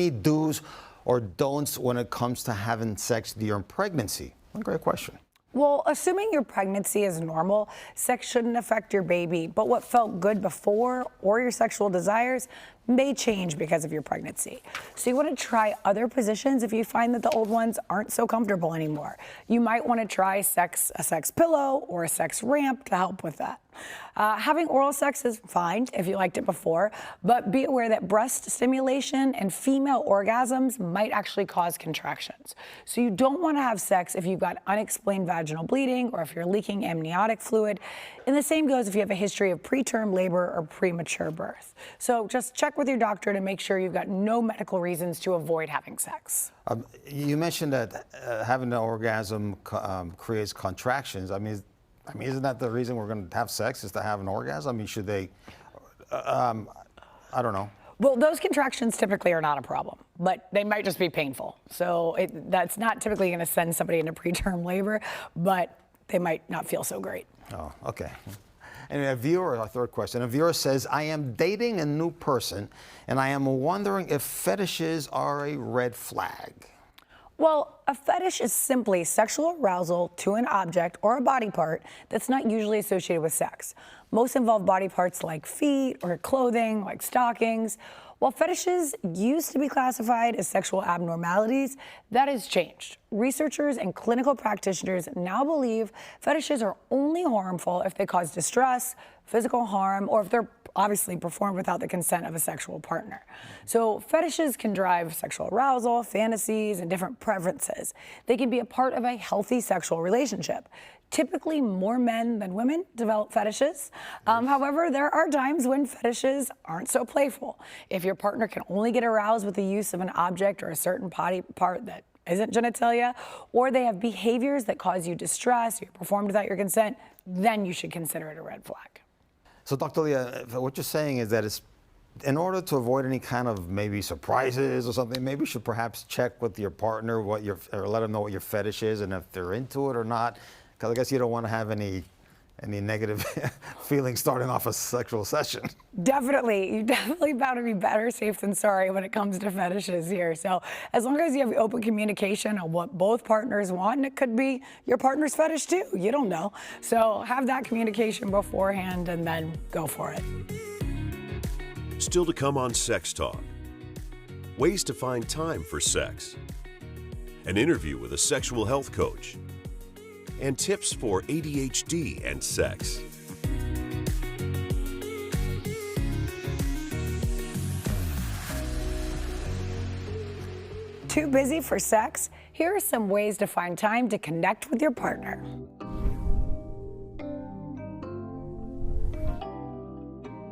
Any do's or don'ts when it comes to having sex during pregnancy? A great question. Well, assuming your pregnancy is normal, sex shouldn't affect your baby, but what felt good before or your sexual desires may change because of your pregnancy. So you want to try other positions if you find that the old ones aren't so comfortable anymore. You might want to try a sex pillow or a sex ramp to help with that. Having oral sex is fine if you liked it before, but be aware that breast stimulation and female orgasms might actually cause contractions. So you don't want to have sex if you've got unexplained vaginal bleeding or if you're leaking amniotic fluid. And the same goes if you have a history of preterm labor or premature birth. So just check with your doctor to make sure you've got no medical reasons to avoid having sex. You mentioned that having an orgasm creates contractions. I mean, isn't that the reason we're going to have sex, is to have an orgasm? I mean, should they, I don't know. Well, those contractions typically are not a problem, but they might just be painful. So that's not typically going to send somebody into preterm labor, but they might not feel so great. Oh, okay. And a viewer, our third question, a viewer says, I am dating a new person, and I am wondering if fetishes are a red flag. Well, a fetish is simply sexual arousal to an object or a body part that's not usually associated with sex. Most involve body parts like feet or clothing, like stockings. While fetishes used to be classified as sexual abnormalities, that has changed. Researchers and clinical practitioners now believe fetishes are only harmful if they cause distress, physical harm, or if they're obviously performed without the consent of a sexual partner. So fetishes can drive sexual arousal, fantasies, and different preferences. They can be a part of a healthy sexual relationship. Typically, more men than women develop fetishes. However, there are times when fetishes aren't so playful. If your partner can only get aroused with the use of an object or a certain body part that isn't genitalia, or they have behaviors that cause you distress, you're performed without your consent, then you should consider it a red flag. So, Dr. Leah, what you're saying is that it's, in order to avoid any kind of maybe surprises or something, maybe you should perhaps check with your partner or let them know what your fetish is and if they're into it or not. Because I guess you don't want to have any negative feelings starting off a sexual session. Definitely. You definitely bound to be better safe than sorry when it comes to fetishes here. So as long as you have open communication on what both partners want, and it could be your partner's fetish too, you don't know. So have that communication beforehand and then go for it. Still to come on Sex Talk. Ways to find time for sex. An interview with a sexual health coach. And tips for ADHD and sex. Too busy for sex? Here are some ways to find time to connect with your partner.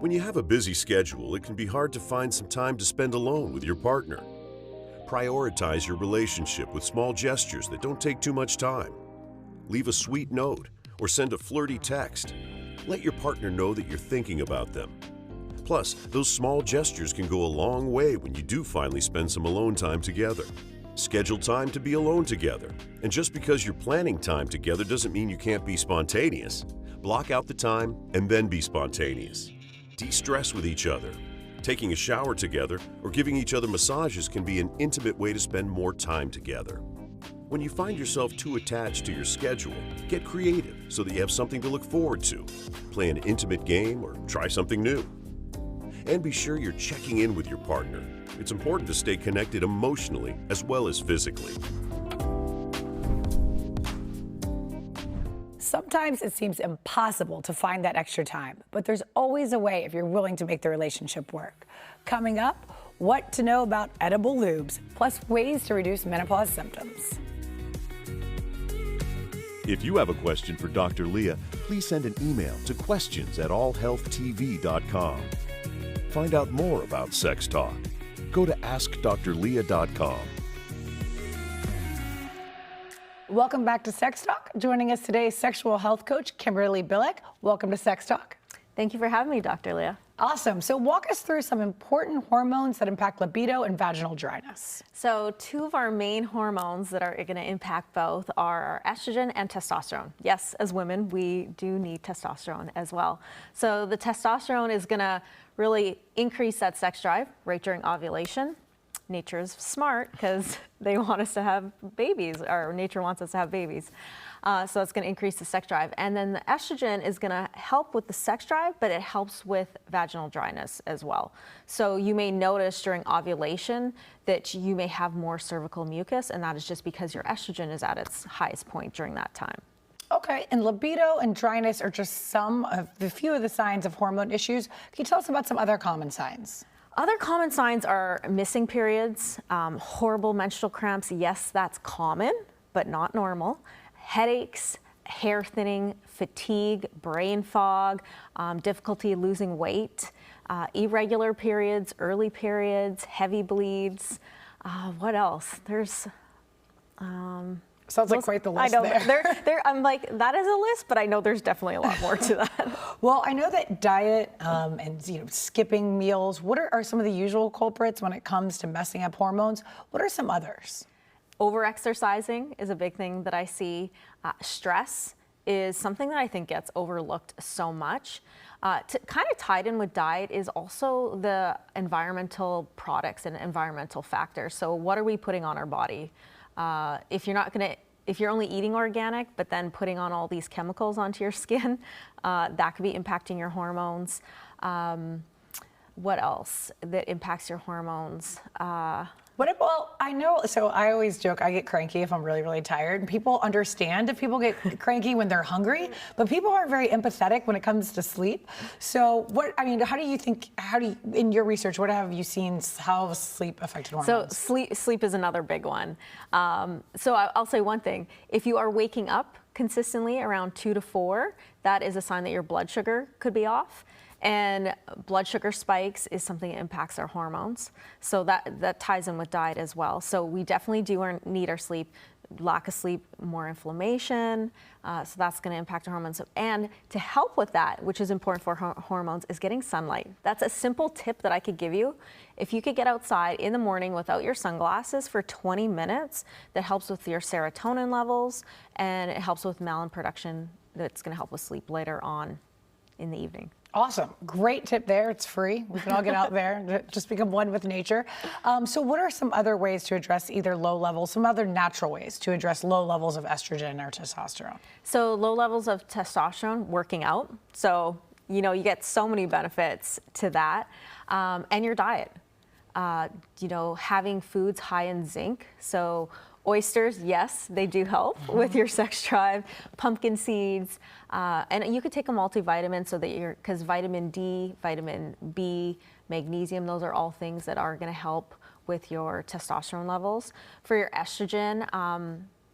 When you have a busy schedule, it can be hard to find some time to spend alone with your partner. Prioritize your relationship with small gestures that don't take too much time. Leave a sweet note or send a flirty text. Let your partner know that you're thinking about them. Plus, those small gestures can go a long way when you do finally spend some alone time together. Schedule time to be alone together. And just because you're planning time together doesn't mean you can't be spontaneous. Block out the time and then be spontaneous. De-stress with each other. Taking a shower together or giving each other massages can be an intimate way to spend more time together. When you find yourself too attached to your schedule, get creative so that you have something to look forward to. Play an intimate game or try something new. And be sure you're checking in with your partner. It's important to stay connected emotionally as well as physically. Sometimes it seems impossible to find that extra time, but there's always a way if you're willing to make the relationship work. Coming up, what to know about edible lubes, plus ways to reduce menopause symptoms. If you have a question for Dr. Leah, please send an email to questions@allhealthtv.com. Find out more about Sex Talk. Go to askdrleah.com. Welcome back to Sex Talk. Joining us today is sexual health coach Kimberly Billick. Welcome to Sex Talk. Thank you for having me, Dr. Leah. Awesome. So walk us through some important hormones that impact libido and vaginal dryness. So two of our main hormones that are going to impact both are estrogen and testosterone. Yes, as women, we do need testosterone as well. So the testosterone is going to really increase that sex drive right during ovulation. nature is smart because they want us to have babies, or nature wants us to have babies. So it's going to increase the sex drive. And then the estrogen is going to help with the sex drive, but it helps with vaginal dryness as well. So you may notice during ovulation that you may have more cervical mucus, and that is just because your estrogen is at its highest point during that time. Okay, and libido and dryness are just some of the few of the signs of hormone issues. Can you tell us about some other common signs? Other common signs are missing periods, horrible menstrual cramps. Yes, that's common, but not normal. Headaches, hair thinning, fatigue, brain fog, difficulty losing weight, irregular periods, early periods, heavy bleeds. What else? There's Sounds like quite the list. I know. I'm like, that is a list, but I know there's definitely a lot more to that. Well, I know that diet and skipping meals, what are some of the usual culprits when it comes to messing up hormones? What are some others? Over-exercising is a big thing that I see. Stress is something that I think gets overlooked so much. Kind of tied in with diet is also the environmental products and environmental factors. So what are we putting on our body? If you're only eating organic, but then putting on all these chemicals onto your skin, that could be impacting your hormones. What else that impacts your hormones? Well, I know, so I always joke, I get cranky if I'm really, really tired. And people understand if people get cranky when they're hungry, but people aren't very empathetic when it comes to sleep. So in your research, what have you seen, how has sleep affected hormones? So sleep is another big one. So I'll say one thing. If you are waking up consistently around 2 to 4, that is a sign that your blood sugar could be off. And blood sugar spikes is something that impacts our hormones. So that ties in with diet as well. So we definitely need our sleep. Lack of sleep, more inflammation. So that's going to impact our hormones. And to help with that, which is important for hormones, is getting sunlight. That's a simple tip that I could give you. If you could get outside in the morning without your sunglasses for 20 minutes, that helps with your serotonin levels, and it helps with melatonin production. That's going to help with sleep later on in the evening. Awesome. Great tip there. It's free. We can all get out there and just become one with nature. So what are some other ways to address either low levels, some other natural ways to address low levels of estrogen or testosterone? So low levels of testosterone, working out. So, you get so many benefits to that. And your diet. Having foods high in zinc. So oysters, yes, they do help with your sex drive. Pumpkin seeds, and you could take a multivitamin so that because vitamin D, vitamin B, magnesium, those are all things that are going to help with your testosterone levels. For your estrogen,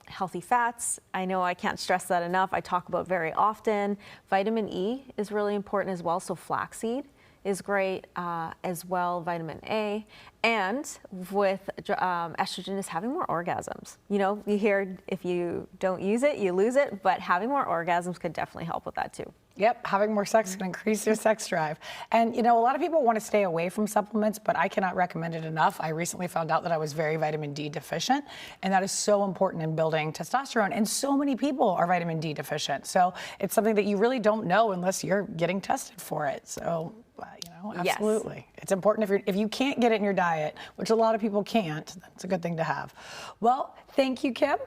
healthy fats, I know I can't stress that enough. I talk about very often. Vitamin E is really important as well, so flaxseed is great as well, vitamin A. And with estrogen is having more orgasms. You hear if you don't use it, you lose it, but having more orgasms could definitely help with that too. Yep, having more sex can increase your sex drive. And a lot of people want to stay away from supplements, but I cannot recommend it enough. I recently found out that I was very vitamin D deficient, and that is so important in building testosterone. And so many people are vitamin D deficient. So it's something that you really don't know unless you're getting tested for it. So, absolutely. Yes. It's important if you can't get it in your diet, which a lot of people can't, that's a good thing to have. Well, thank you, Kim.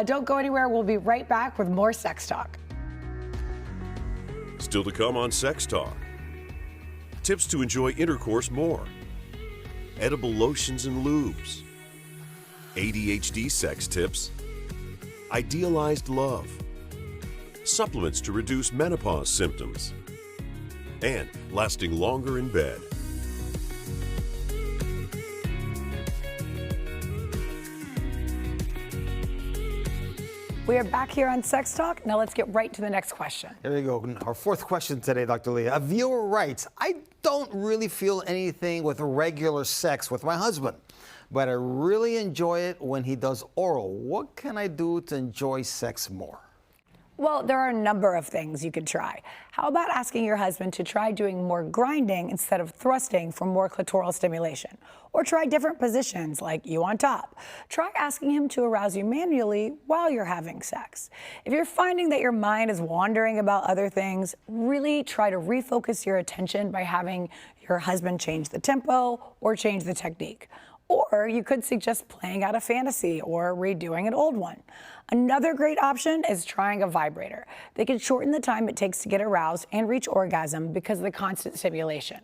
Don't go anywhere. We'll be right back with more Sex Talk. Still to come on Sex Talk. Tips to enjoy intercourse more. Edible lotions and lubes. ADHD sex tips. Idealized love. Supplements to reduce menopause symptoms. And lasting longer in bed. We are back here on Sex Talk. Now let's get right to the next question. Here we go. Our fourth question today, Dr. Leah. A viewer writes, I don't really feel anything with regular sex with my husband, but I really enjoy it when he does oral. What can I do to enjoy sex more? Well, there are a number of things you could try. How about asking your husband to try doing more grinding instead of thrusting for more clitoral stimulation? Or try different positions like you on top. Try asking him to arouse you manually while you're having sex. If you're finding that your mind is wandering about other things, really try to refocus your attention by having your husband change the tempo or change the technique. Or you could suggest playing out a fantasy or redoing an old one. Another great option is trying a vibrator. They can shorten the time it takes to get aroused and reach orgasm because of the constant stimulation.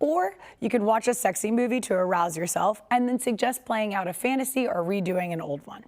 Or you could watch a sexy movie to arouse yourself and then suggest playing out a fantasy or redoing an old one.